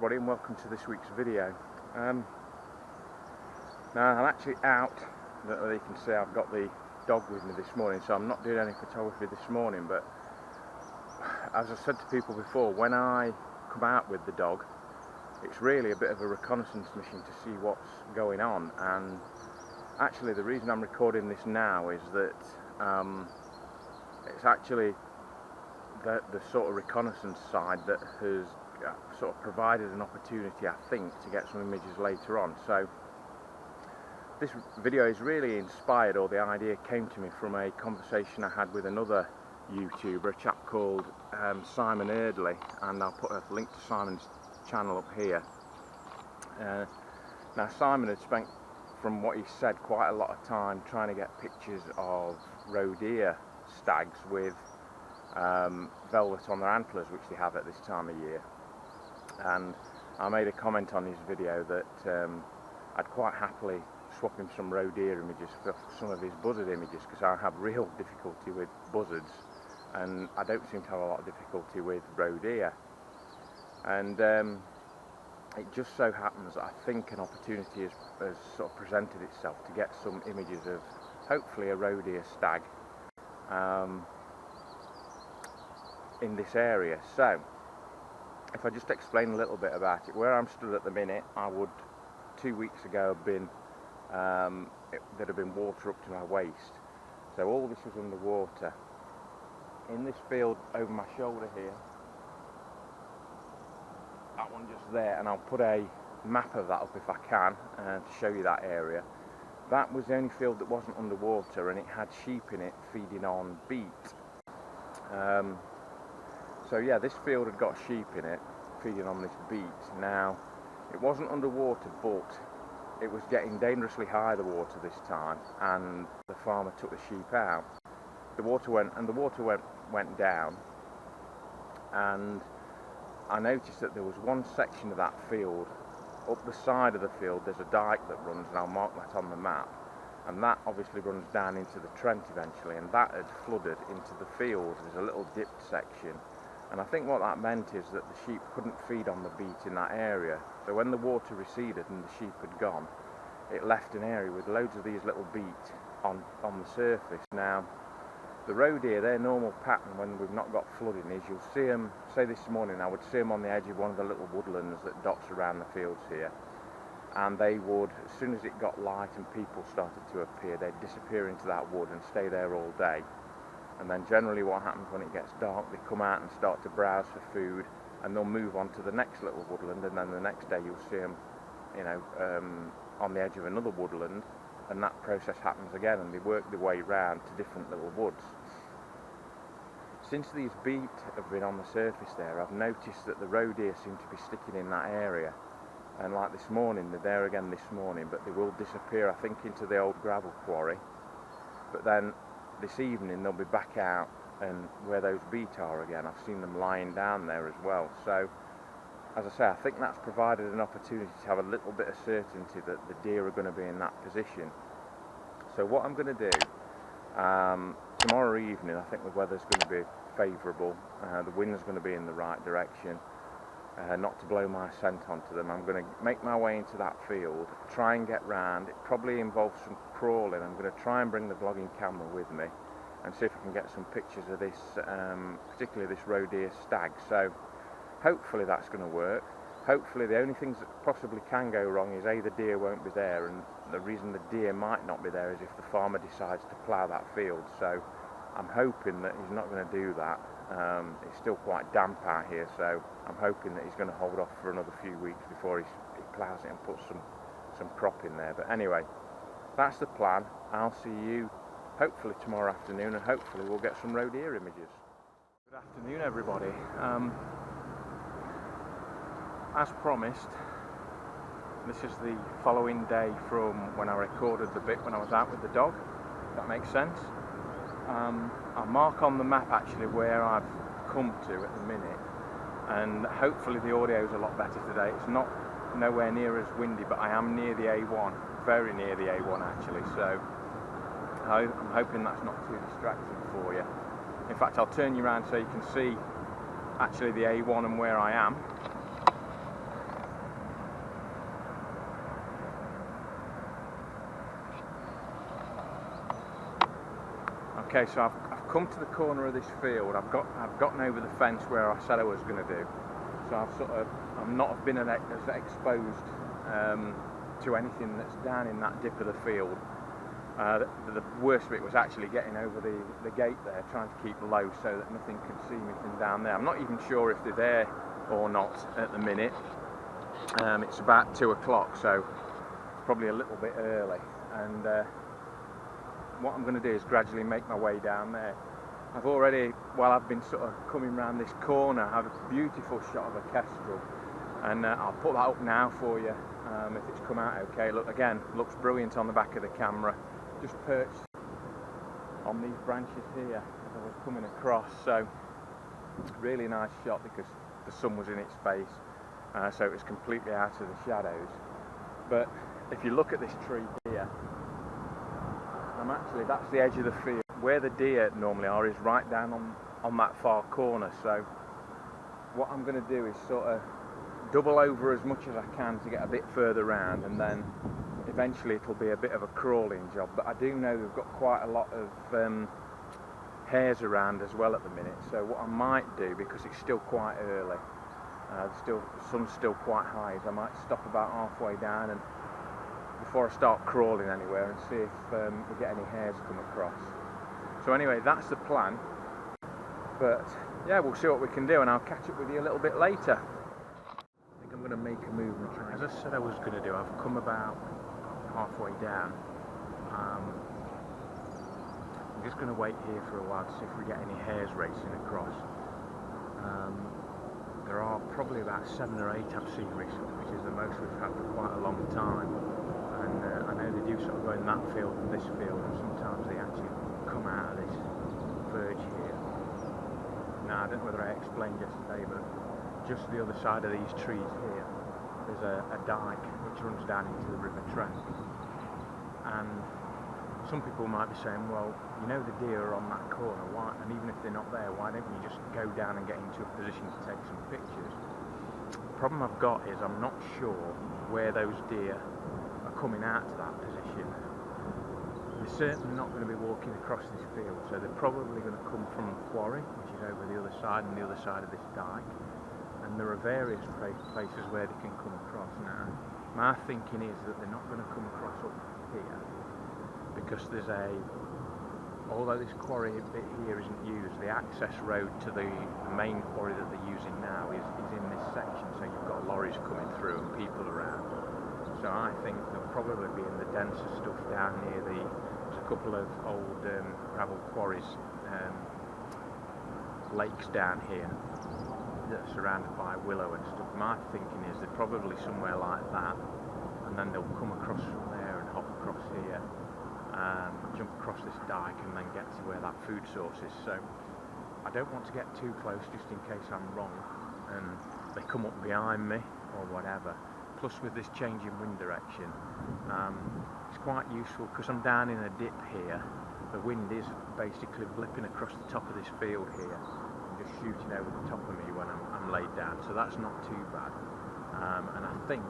everybody, and welcome to this week's video. Now I'm actually out. I don't know if you can see I've got the dog with me this morning, so I'm not doing any photography this morning, but as I said to people before, when I come out with the dog, it's really a bit of a reconnaissance mission to see what's going on. And actually the reason I'm recording this now is that it's actually the sort of reconnaissance side that has sort of provided an opportunity, I think, to get some images later on. So this video is really inspired, or the idea came to me from a conversation I had with another YouTuber, a chap called Simon A7r3, and I'll put a link to Simon's channel up here. Now Simon had spent, from what he said, quite a lot of time trying to get pictures of roe deer stags with velvet on their antlers, which they have at this time of year. And I made a comment on his video that I'd quite happily swap him some roe deer images for some of his buzzard images, because I have real difficulty with buzzards and I don't seem to have a lot of difficulty with roe deer. And it just so happens that I think an opportunity has sort of presented itself to get some images of hopefully a roe deer stag in this area. So if I just explain a little bit about it, where I'm stood at the minute, I would 2 weeks ago have been there'd have been water up to my waist, so all this was underwater. In this field over my shoulder here, that one just there, and I'll put a map of that up if I can to show you that area. That was the only field that wasn't underwater, and it had sheep in it feeding on beet. So yeah, this field had got sheep in it feeding on this beet. Now it wasn't underwater, but it was getting dangerously high, the water this time, and the farmer took the sheep out. The water went down, and I noticed that there was one section of that field, up the side of the field there's a dike that runs, and I'll mark that on the map, and that obviously runs down into the Trent eventually, and that had flooded into the field. There's a little dipped section, and I think what that meant is that the sheep couldn't feed on the beet in that area. So when the water receded and the sheep had gone, it left an area with loads of these little beet on the surface. Now the roe deer, their normal pattern when we've not got flooding is you'll see them, say this morning I would see them on the edge of one of the little woodlands that dots around the fields here, and they would, as soon as it got light and people started to appear, they'd disappear into that wood and stay there all day. And then generally what happens when it gets dark, they come out and start to browse for food, and they'll move on to the next little woodland, and then the next day you'll see them, you know, on the edge of another woodland, and that process happens again, and they work their way round to different little woods. Since these beet have been on the surface there, I've noticed that the roe deer seem to be sticking in that area, and like this morning, they're there again this morning, but they will disappear, I think, into the old gravel quarry. But then this evening they'll be back out and where those beet are again. I've seen them lying down there as well. So as I say, I think that's provided an opportunity to have a little bit of certainty that the deer are going to be in that position. So what I'm going to do tomorrow evening, I think the weather's going to be favourable, the wind's going to be in the right direction, not to blow my scent onto them. I'm going to make my way into that field, try and get round. It probably involves some crawling. I'm going to try and bring the vlogging camera with me and see if I can get some pictures of this, particularly this roe deer stag. So hopefully that's going to work. Hopefully the only things that possibly can go wrong is A, the deer won't be there, and the reason the deer might not be there is if the farmer decides to plough that field. So I'm hoping that he's not going to do that. It's still quite damp out here, so I'm hoping that he's going to hold off for another few weeks before he ploughs it and puts some crop in there. But anyway, that's the plan. I'll see you hopefully tomorrow afternoon, and hopefully we'll get some roe deer images. Good afternoon, everybody. As promised, this is the following day from when I recorded the bit when I was out with the dog, if that makes sense. I'll mark on the map actually where I've come to at the minute, and hopefully the audio is a lot better today. It's not nowhere near as windy, but I am near the A1, very near the A1 actually, so I'm hoping that's not too distracting for you. In fact, I'll turn you around so you can see actually the A1 and where I am. Okay, so I've come to the corner of this field. I've gotten over the fence where I said I was going to do. So I've not been as exposed to anything that's down in that dip of the field. The worst bit was actually getting over the gate there, trying to keep low so that nothing could see me from down there. I'm not even sure if they're there or not at the minute. It's about 2 o'clock, so probably a little bit early. And what I'm going to do is gradually make my way down there. I've already, while I've been sort of coming around this corner, had a beautiful shot of a kestrel, and I'll put that up now for you if it's come out okay. Look, again, looks brilliant on the back of the camera, just perched on these branches here as I was coming across. So really nice shot because the sun was in its face, so it was completely out of the shadows. But if you look at this tree here, that's the edge of the field. Where the deer normally are is right down on that far corner. So what I'm going to do is sort of double over as much as I can to get a bit further round, and then eventually it'll be a bit of a crawling job. But I do know we've got quite a lot of hares around as well at the minute. So what I might do, because it's still quite early, the sun's still quite high, is I might stop about halfway down and before I start crawling anywhere and see if we get any hares come across. So anyway, that's the plan. But yeah, we'll see what we can do, and I'll catch up with you a little bit later. I think I'm going to make a move and try. As I said I was going to do, I've come about halfway down. I'm just going to wait here for a while to see if we get any hares racing across. There are probably about 7 or 8 I've seen recently, which is the most we've had for quite a long time. And I know they do sort of go in that field and this field, and sometimes they actually come out of this verge here. Now, I don't know whether I explained yesterday, but just the other side of these trees here, there's a dike which runs down into the River Trent. And some people might be saying, well, you know the deer are on that corner, why? And even if they're not there, why don't you just go down and get into a position to take some pictures? The problem I've got is I'm not sure where those deer are coming out to that position. They're certainly not going to be walking across this field, so they're probably going to come from the quarry, which is over the other side and the other side of this dike. And there are various places where they can come across. Now, my thinking is that they're not going to come across up here, because there's although this quarry bit here isn't used, the access road to the main quarry that they're using now is in this section, so you've got lorries coming through and people around. So I think they'll probably be in the denser stuff down near there's a couple of old gravel quarries, lakes down here that are surrounded by willow and stuff. My thinking is they're probably somewhere like that, and then they'll come across from there and hop across here, jump across this dike, and then get to where that food source is. So I don't want to get too close just in case I'm wrong and they come up behind me or whatever. Plus, with this change in wind direction, it's quite useful because I'm down in a dip here. The wind is basically blipping across the top of this field here and just shooting over the top of me when I'm laid down, so that's not too bad. And I think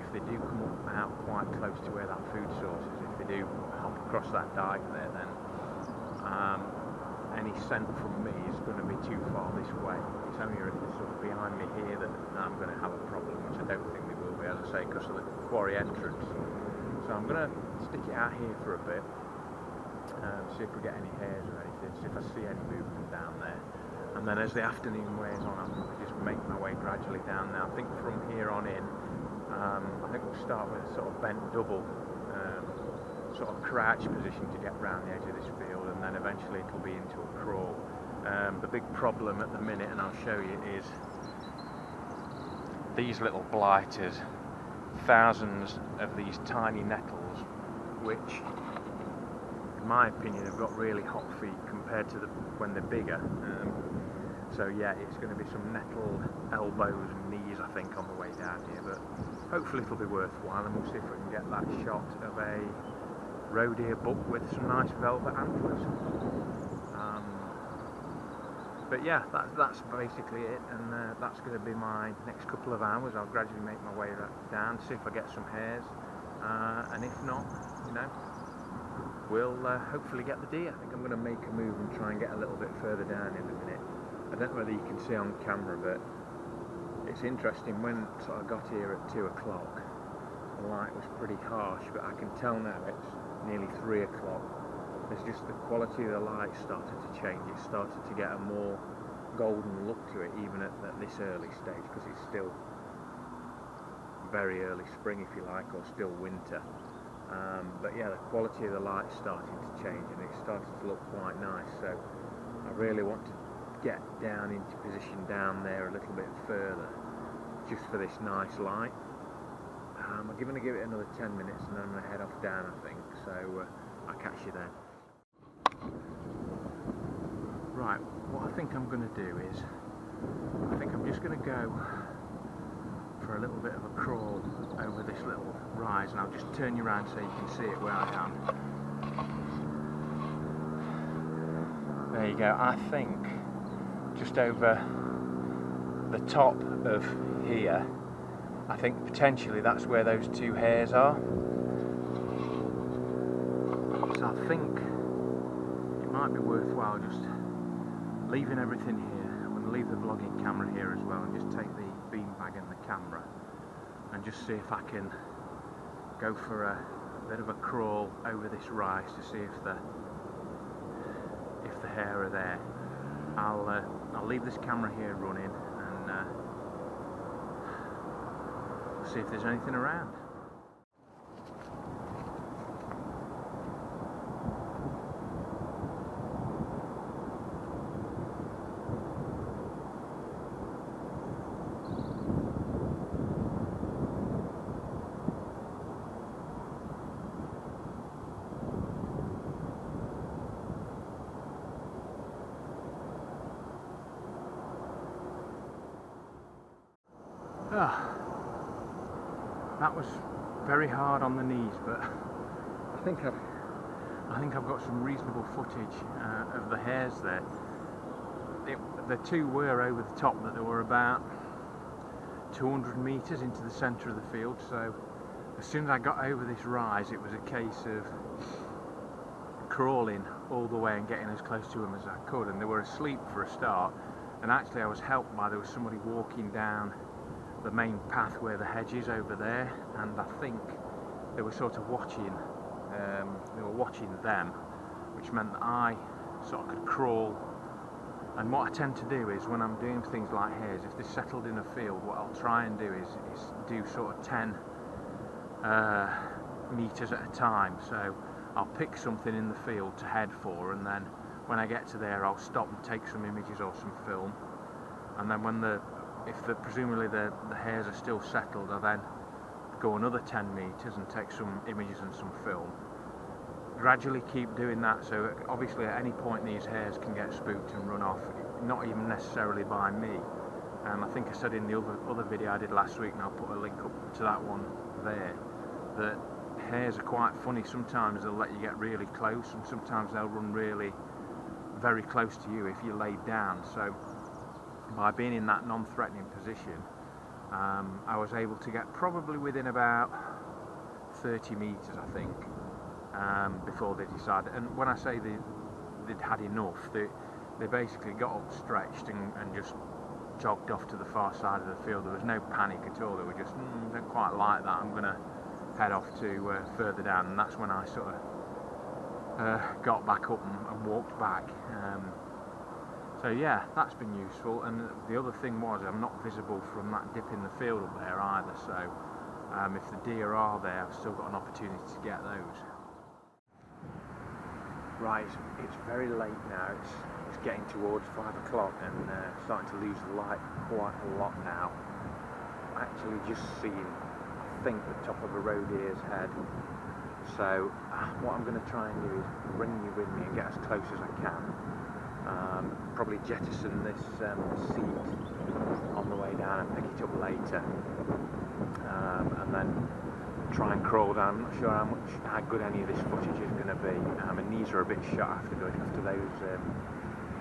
if they do come up out quite close to where that food source is, if they do hop across that dike there, then any scent from me is going to be too far this way. It's only if they're sort of behind me here that I'm going to have a problem, which I don't think they will be, as I say, because of the quarry entrance. So I'm going to stick it out here for a bit, see if we get any hares or anything, see if I see any movement down there. And then as the afternoon wears on, I'll just make my way gradually down there. I think from here on in, I think we'll start with a sort of bent double, sort of crouch position to get round the edge of this field, and then eventually it'll be into a crawl. The big problem at the minute, and I'll show you, is these little blighters. Thousands of these tiny nettles, which in my opinion have got really hot feet compared to when they're bigger. So yeah, it's going to be some nettled elbows and knees, I think, on the way down here, but hopefully it'll be worthwhile, and we'll see if we can get that shot of a roe deer buck with some nice velvet antlers. But yeah, that's basically it, and that's going to be my next couple of hours. I'll gradually make my way down, see if I get some hares, and if not, you know, we'll hopefully get the deer. I think I'm going to make a move and try and get a little bit further down in a minute. I don't know whether you can see on camera, but it's interesting, when sort of got here at 2 o'clock, the light was pretty harsh, but I can tell now it's nearly 3 o'clock. There's just the quality of the light started to change. It started to get a more golden look to it, even at this early stage, because it's still very early spring, if you like, or still winter. But yeah, the quality of the light started to change, and it started to look quite nice. So I really want to get down into position down there a little bit further, just for this nice light. I'm going to give it another 10 minutes, and then I'm going to head off down, I think. So I'll catch you then. Right, what I think I'm going to do is, I think I'm just going to go for a little bit of a crawl over this little rise, and I'll just turn you around so you can see it where I am. There you go. I think just over the top of here, I think potentially that's where those 2 hares are. So I think it might be worthwhile just leaving everything here. I'm going to leave the vlogging camera here as well, and just take the beanbag and the camera, and just see if I can go for a bit of a crawl over this rise to see if the hare are there. I'll leave this camera here running, and see if there's anything around. That was very hard on the knees, but I think I've got some reasonable footage of the hares there. The 2 were over the top, but they were about 200 metres into the centre of the field. So as soon as I got over this rise, it was a case of crawling all the way and getting as close to them as I could. And they were asleep for a start, and actually I was helped by, there was somebody walking down the main path where the hedge is over there, and I think they were sort of watching them, which meant that I sort of could crawl. And what I tend to do is, when I'm doing things like hares, if they're settled in a field, what I'll try and do is do sort of 10 metres at a time. So I'll pick something in the field to head for, and then when I get to there, I'll stop and take some images or some film, and then presumably the hares are still settled, I then go another 10 metres and take some images and some film. Gradually keep doing that, so obviously at any point these hares can get spooked and run off, not even necessarily by me. I think I said in the other video I did last week, and I'll put a link up to that one there, that hares are quite funny. Sometimes they'll let you get really close, and sometimes they'll run really very close to you if you're laid down. So by being in that non-threatening position, I was able to get probably within about 30 metres, I think, before they decided. And when I say they'd had enough, they basically got up stretched and just jogged off to the far side of the field. There was no panic at all. They were just, don't quite like that, I'm going to head off to further down. And that's when I sort of got back up and walked back. So yeah, that's been useful. And the other thing was, I'm not visible from that dip in the field up there either, so if the deer are there, I've still got an opportunity to get those. Right, it's very late now. It's getting towards 5 o'clock, and starting to lose the light quite a lot now. Actually just seen, I think, the top of a roe deer's head. So what I'm going to try and do is bring you with me and get as close as I can. Probably jettison this seat on the way down and pick it up later, and then try and crawl down. I'm not sure how good any of this footage is going to be. My knees are a bit shot after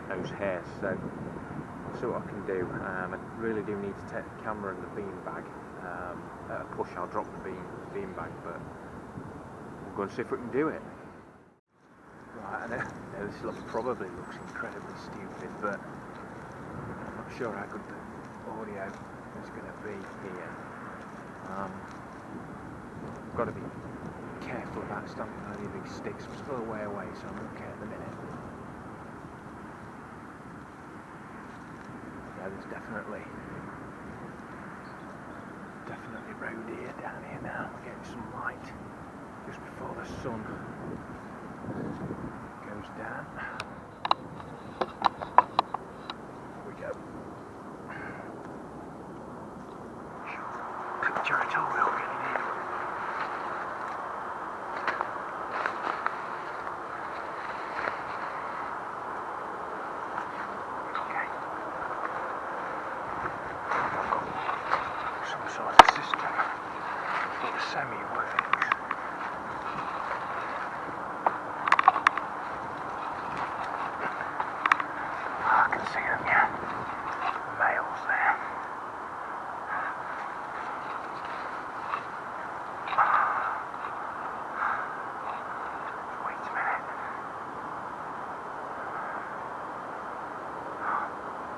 those hares, so I'll see what I can do. I really do need to take the camera and the beanbag. At a push I'll drop the beanbag, but we'll go and see if we can do it. I know this probably looks incredibly stupid, but I'm not sure how good the audio is going to be here. I've got to be careful about stomping on any of these sticks. I'm still a way away, so I'm okay at the minute. Yeah, there's definitely roe deer down here now. We're getting some light just before the sun goes down. Here we go. Territorial getting in. Okay. I've got some sort of system that semi-works. I can see them, yeah. The males there. Wait a minute.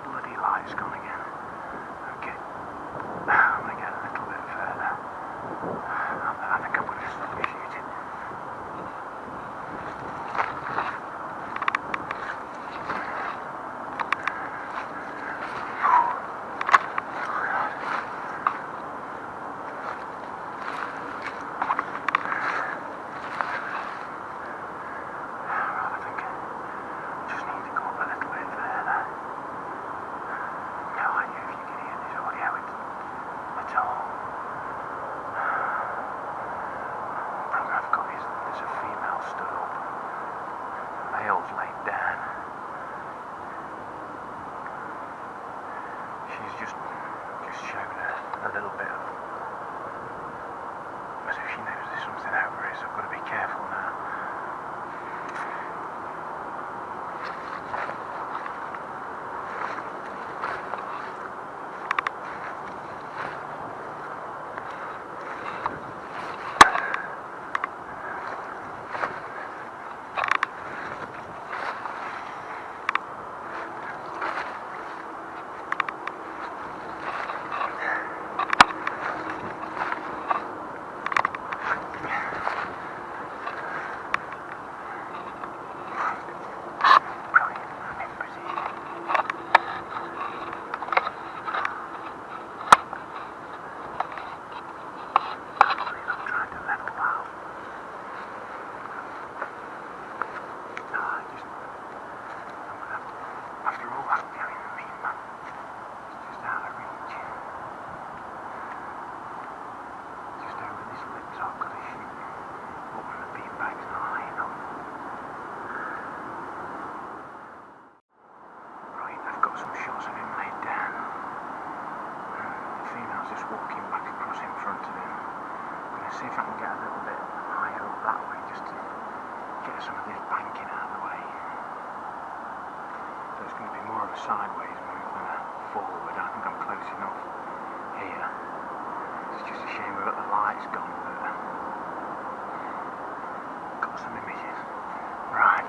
Bloody light's gone again. Okay. I'm going to get a little bit further. I think I'm going to stop shooting. Laid down. She's just shown a little bit of, as if she knows there's something over it, so I've got to be careful now. Walking back across in front of him. I'm going to see if I can get a little bit higher up that way just to get some of this banking out of the way. So it's going to be more of a sideways move than a forward. I think I'm close enough here. It's just a shame that the light's gone, but got some images. Right.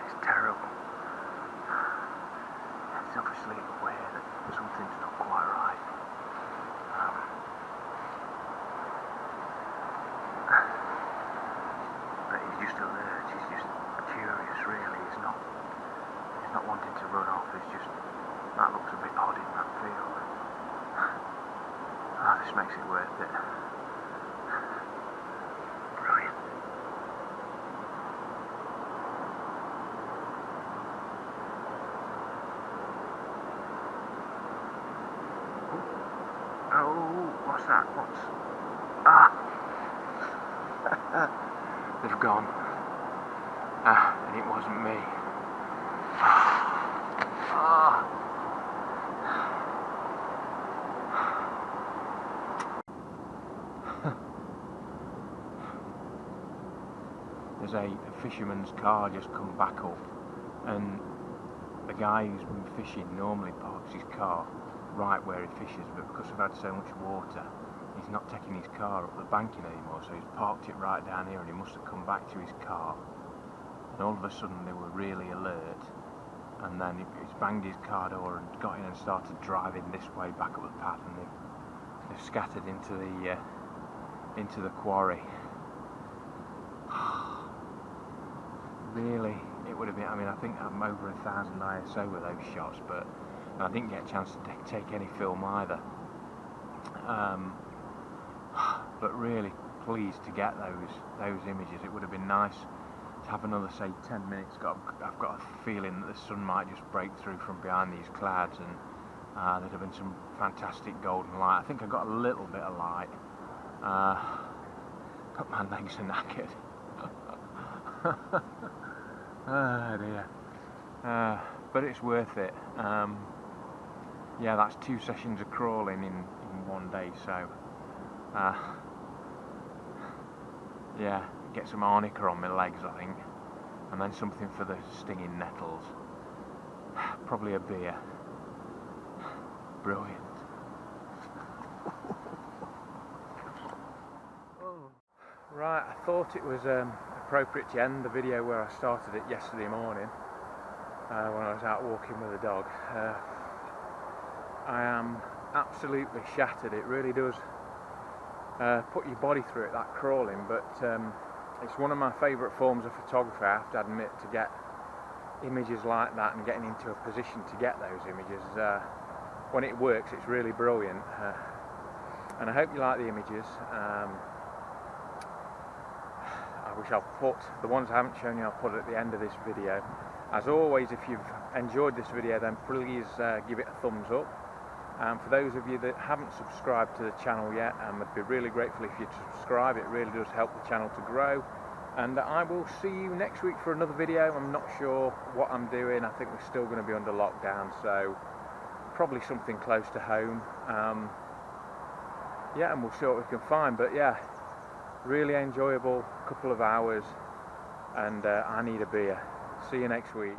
It's terrible. It's obviously aware that something's not quite right. But he's just alert, he's just curious really, he's not wanting to run off, it's just, that looks a bit odd in that field. Oh, this makes it worth it. Brilliant. Oh, what's that? They've gone. And it wasn't me. There's a fisherman's car just come back up, and the guy who's been fishing normally parks his car right where he fishes, but because we've had so much water, he's not taking his car up the banking anymore, so he's parked it right down here, and he must have come back to his car, and all of a sudden they were really alert, and then he's banged his car door and got in and started driving this way back up the path, and they've scattered into the quarry. Really, it would have been, I mean, I think I'm over 1,000 ISO with those shots, but I didn't get a chance to take any film either. But really pleased to get those images. It would have been nice to have another, say, 10 minutes. I've got a feeling that the sun might just break through from behind these clouds, and there'd have been some fantastic golden light. I think I got a little bit of light, but my legs are knackered. Oh dear. But it's worth it. Yeah, that's 2 sessions of crawling in one day, so yeah, get some arnica on my legs, I think, and then something for the stinging nettles. Probably a beer. Brilliant. Right, I thought it was appropriate to end the video where I started it yesterday morning, when I was out walking with the dog. I am absolutely shattered. It really does put your body through it, that crawling, but it's one of my favourite forms of photography, I have to admit, to get images like that and getting into a position to get those images. When it works, it's really brilliant, and I hope you like the images. Which I'll put, the ones I haven't shown you, I'll put at the end of this video. As always, if you've enjoyed this video, then please give it a thumbs up. For those of you that haven't subscribed to the channel yet, I'd be really grateful if you'd subscribe. It really does help the channel to grow. And I will see you next week for another video. I'm not sure what I'm doing. I think we're still going to be under lockdown, so probably something close to home. Yeah, and we'll see what we can find. But yeah, really enjoyable couple of hours, and I need a beer. See you next week.